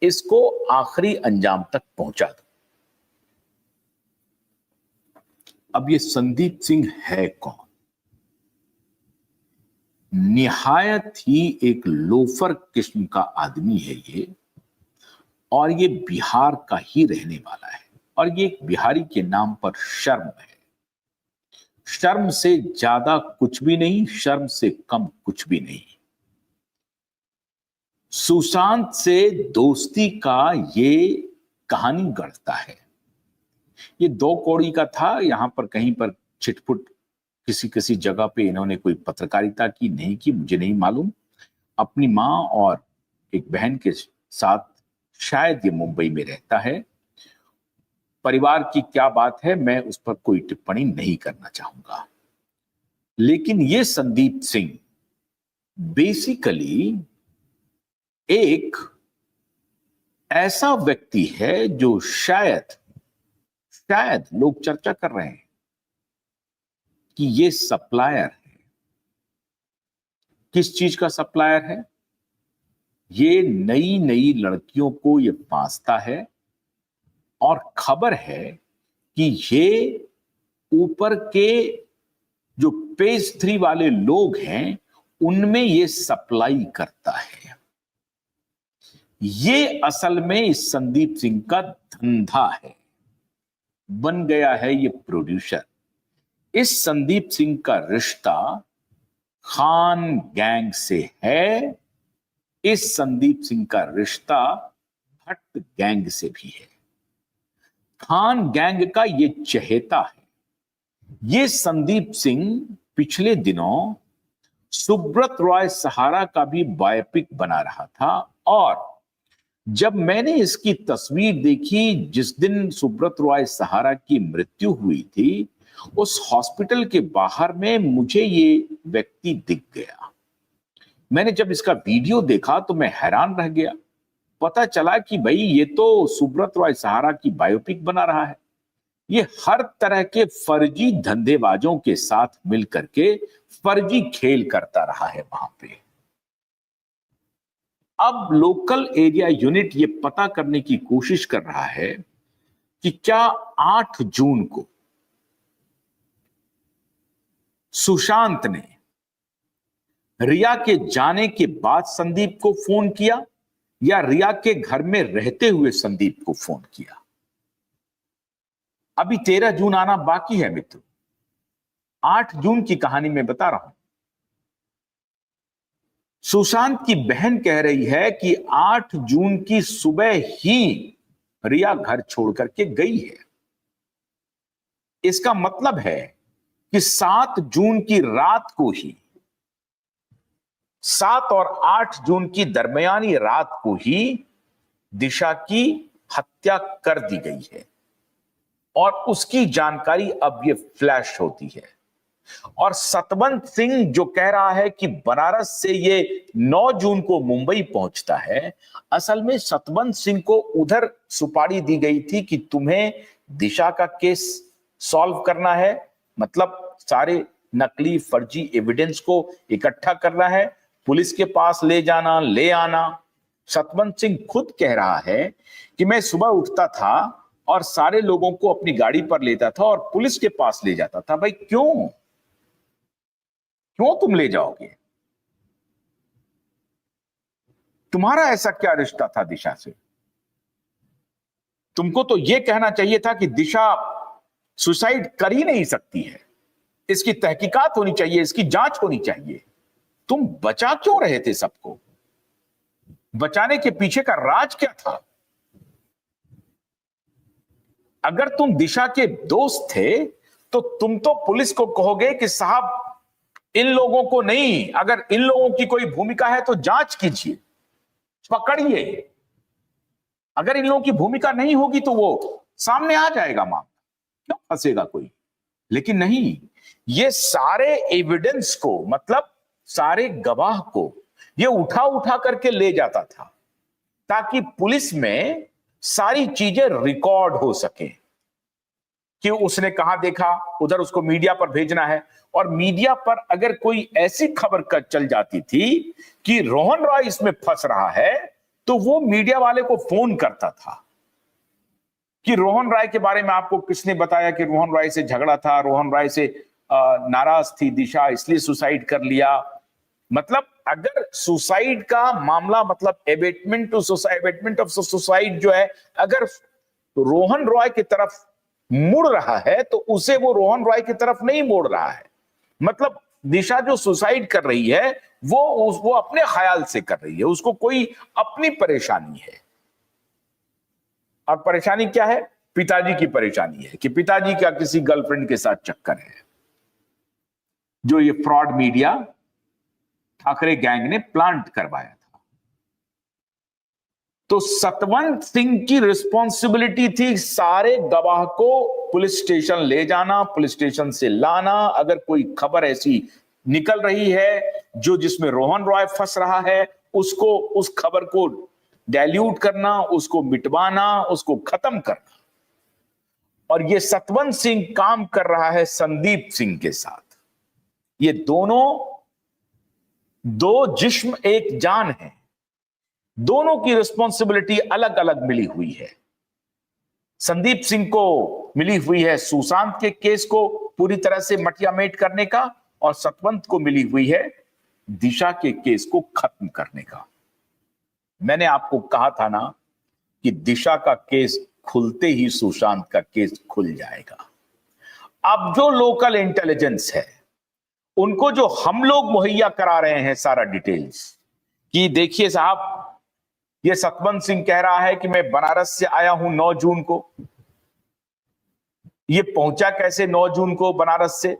इसको आखिरी अंजाम तक पहुंचा दो। अब ये संदीप सिंह है कौन? निहायत ही एक लोफर किस्म का आदमी है ये, और ये बिहार का ही रहने वाला है, और ये एक बिहारी के नाम पर शर्म है। शर्म से ज्यादा कुछ भी नहीं, शर्म से कम कुछ भी नहीं। सुशांत से दोस्ती का ये कहानी गढ़ता है। ये 2 कौड़ी का था, यहां पर कहीं पर छिटपुट किसी किसी जगह पे इन्होंने कोई पत्रकारिता की नहीं की, मुझे नहीं मालूम। अपनी मां और एक बहन के साथ शायद ये मुंबई में रहता है। परिवार की क्या बात है, मैं उस पर कोई टिप्पणी नहीं करना चाहूंगा। लेकिन ये संदीप सिंह बेसिकली एक ऐसा व्यक्ति है जो शायद लोग चर्चा कर रहे हैं कि ये सप्लायर है। किस चीज का सप्लायर है? ये नई नई लड़कियों को ये फांसता है, और खबर है कि ये ऊपर के जो पेज 3 वाले लोग हैं उनमें ये सप्लाई करता है। ये असल में इस संदीप सिंह का धंधा है। बन गया है ये प्रोड्यूसर। इस संदीप सिंह का रिश्ता खान गैंग से है। इस संदीप सिंह का रिश्ता भट्ट गैंग से भी है। खान गैंग का ये चहेता है। ये संदीप सिंह पिछले दिनों सुब्रत रॉय सहारा का भी बायोपिक बना रहा था, और जब मैंने इसकी तस्वीर देखी जिस दिन सुब्रत रॉय सहारा की मृत्यु हुई थी, उस हॉस्पिटल के बाहर में मुझे ये व्यक्ति दिख गया। मैंने जब इसका वीडियो देखा तो मैं हैरान रह गया। पता चला कि भाई ये तो सुब्रत रॉय सहारा की बायोपिक बना रहा है। ये हर तरह के फर्जी धंधेबाजों के साथ मिलकर के फर्जी खेल करता रहा है वहां पे। अब लोकल एरिया यूनिट ये पता करने की कोशिश कर रहा है कि क्या 8 जून को सुशांत ने रिया के जाने के बाद संदीप को फोन किया, या रिया के घर में रहते हुए संदीप को फोन किया। अभी 13 जून आना बाकी है मित्रों। 8 जून की कहानी मैं बता रहा हूं। सुशांत की बहन कह रही है कि 8 जून की सुबह ही रिया घर छोड़ करके गई है। इसका मतलब है कि 7 जून की रात को ही, 7 और 8 जून की दरमियानी रात को ही दिशा की हत्या कर दी गई है, और उसकी जानकारी अब ये फ्लैश होती है। और सतवंत सिंह जो कह रहा है कि बनारस से ये 9 जून को मुंबई पहुंचता है, असल में सतवंत सिंह को उधर सुपारी दी गई थी कि तुम्हें दिशा का केस सॉल्व करना है, मतलब सारे नकली फर्जी एविडेंस को इकट्ठा करना है, पुलिस के पास ले आना। सतवंत सिंह खुद कह रहा है कि मैं सुबह उठता था और सारे लोगों को अपनी गाड़ी पर लेता था और पुलिस के पास ले जाता था। भाई क्यों तुम ले जाओगे? तुम्हारा ऐसा क्या रिश्ता था दिशा से? तुमको तो यह कहना चाहिए था कि दिशा सुसाइड कर ही नहीं सकती है, इसकी तहकीकात होनी चाहिए, इसकी जांच होनी चाहिए। तुम बचा क्यों रहे थे सबको? बचाने के पीछे का राज क्या था? अगर तुम दिशा के दोस्त थे तो तुम तो पुलिस को कहोगे कि साहब इन लोगों को नहीं, अगर इन लोगों की कोई भूमिका है तो जांच कीजिए, पकड़िए। अगर इन लोगों की भूमिका नहीं होगी तो वो सामने आ जाएगा मामला, क्यों फंसेगा कोई? लेकिन नहीं, ये सारे एविडेंस को, मतलब सारे गवाह को ये उठा करके ले जाता था ताकि पुलिस में सारी चीजें रिकॉर्ड हो सके कि उसने कहां देखा, उधर उसको मीडिया पर भेजना है। और मीडिया पर अगर कोई ऐसी खबर चल जाती थी कि रोहन रॉय इसमें फंस रहा है, तो वो मीडिया वाले को फोन करता था कि रोहन राय के बारे में आपको किसने बताया कि रोहन राय से झगड़ा था, रोहन राय से नाराज थी दिशा, इसलिए सुसाइड कर लिया। मतलब अगर सुसाइड का मामला, मतलब एबेटमेंट ऑफ सुसाइड जो है, अगर रोहन रॉय की तरफ मुड़ रहा है तो उसे वो रोहन रॉय की तरफ नहीं मोड़ रहा है। मतलब दिशा जो सुसाइड कर रही है वो अपने ख्याल से कर रही है, उसको कोई अपनी परेशानी है। और परेशानी क्या है? पिताजी की परेशानी है कि पिताजी का किसी गर्लफ्रेंड के साथ चक्कर है, जो ये फ्रॉड मीडिया ठाकरे गैंग ने प्लांट करवाया था। तो सतवंत सिंह की रिस्पॉन्सिबिलिटी थी सारे गवाह को पुलिस स्टेशन ले जाना, पुलिस स्टेशन से लाना। अगर कोई खबर ऐसी निकल रही है जो जिसमें रोहन रॉय फंस रहा है, उसको, उस खबर को डाइल्यूट करना, उसको मिटवाना, उसको खत्म करना। और ये सतवंत सिंह काम कर रहा है संदीप सिंह के साथ। ये दोनों दो जिस्म एक जान है, दोनों की रिस्पॉन्सिबिलिटी अलग अलग मिली हुई है। संदीप सिंह को मिली हुई है सुशांत के केस को पूरी तरह से मटियामेट करने का, और सतवंत को मिली हुई है दिशा के केस को खत्म करने का। मैंने आपको कहा था ना कि दिशा का केस खुलते ही सुशांत का केस खुल जाएगा। अब जो लोकल इंटेलिजेंस है, उनको जो हम लोग मुहैया करा रहे हैं सारा डिटेल्स, कि देखिए साहब, ये सतवंत सिंह कह रहा है कि मैं बनारस से आया हूं 9 जून को। ये पहुंचा कैसे 9 जून को बनारस से?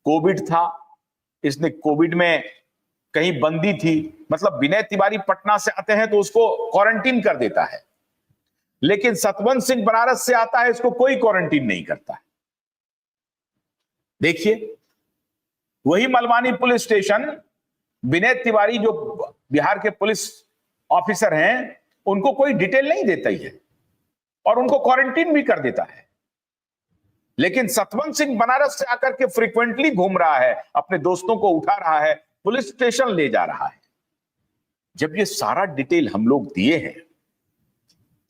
कोविड था, इसने कोविड में कहीं बंदी थी। मतलब विनय तिवारी पटना से आते हैं तो उसको क्वारंटीन कर देता है, लेकिन सतवंत सिंह बनारस से आता है, इसको कोई क्वारंटीन नहीं करता है। देखिए, वही मलवानी पुलिस स्टेशन, विनय तिवारी जो बिहार के पुलिस ऑफिसर हैं, उनको कोई डिटेल नहीं देता ही है और उनको क्वारंटीन भी कर देता है। लेकिन सतवंत सिंह बनारस से आकर के फ्रीक्वेंटली घूम रहा है, अपने दोस्तों को उठा रहा है, पुलिस स्टेशन ले जा रहा है। जब ये सारा डिटेल हम लोग दिए हैं,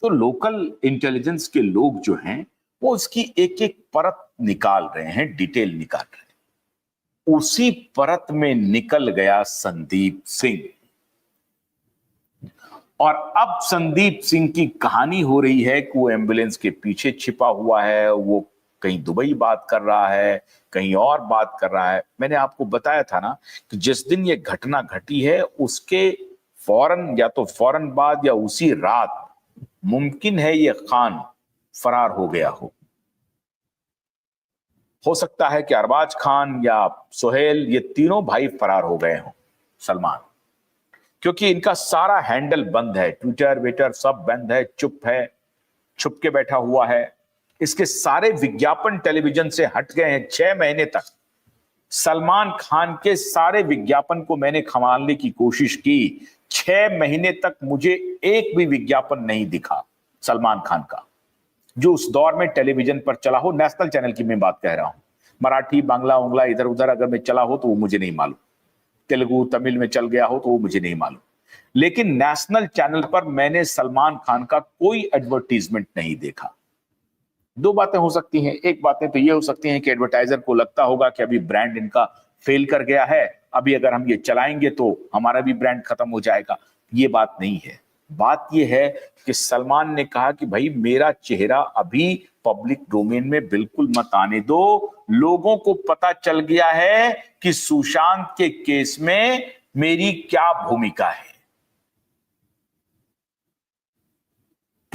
तो लोकल इंटेलिजेंस के लोग जो हैं वो उसकी एक एक परत निकाल रहे हैं, डिटेल निकाल रहे हैं। उसी परत में निकल गया संदीप सिंह, और अब संदीप सिंह की कहानी हो रही है कि वो एम्बुलेंस के पीछे छिपा हुआ है, वो कहीं दुबई बात कर रहा है, कहीं और बात कर रहा है। मैंने आपको बताया था ना कि जिस दिन ये घटना घटी है उसके फौरन, या तो फौरन बाद या उसी रात मुमकिन है ये खान फरार हो गया हो सकता है कि अरबाज खान या सोहेल, ये तीनों भाई फरार हो गए हों सलमान, क्योंकि इनका सारा हैंडल बंद है, ट्विटर वेटर सब बंद है, चुप है, छुप के बैठा हुआ है। इसके सारे विज्ञापन टेलीविजन से हट गए हैं 6 महीने तक। सलमान खान के सारे विज्ञापन को मैंने खंगालने की कोशिश की, 6 महीने तक मुझे एक भी विज्ञापन नहीं दिखा सलमान खान का, जो उस दौर में टेलीविजन पर चला हो। नेशनल चैनल की मैं बात कह रहा हूं, मराठी बांग्ला उंगला इधर उधर अगर मैं चला हो तो वो मुझे नहीं मालूम, तेलुगु तमिल में चल गया हो तो वो मुझे नहीं मालूम, लेकिन नेशनल चैनल पर मैंने सलमान खान का कोई एडवर्टीजमेंट नहीं देखा। 2 बातें हो सकती हैं। एक बातें तो ये हो सकती हैं कि एडवर्टाइजर को लगता होगा कि अभी ब्रांड इनका फेल कर गया है, अभी अगर हम ये चलाएंगे तो हमारा भी ब्रांड खत्म हो जाएगा। ये बात नहीं है। बात ये है कि सलमान ने कहा कि भाई मेरा चेहरा अभी पब्लिक डोमेन में बिल्कुल मत आने दो, लोगों को पता चल गया है कि सुशांत के केस में मेरी क्या भूमिका है।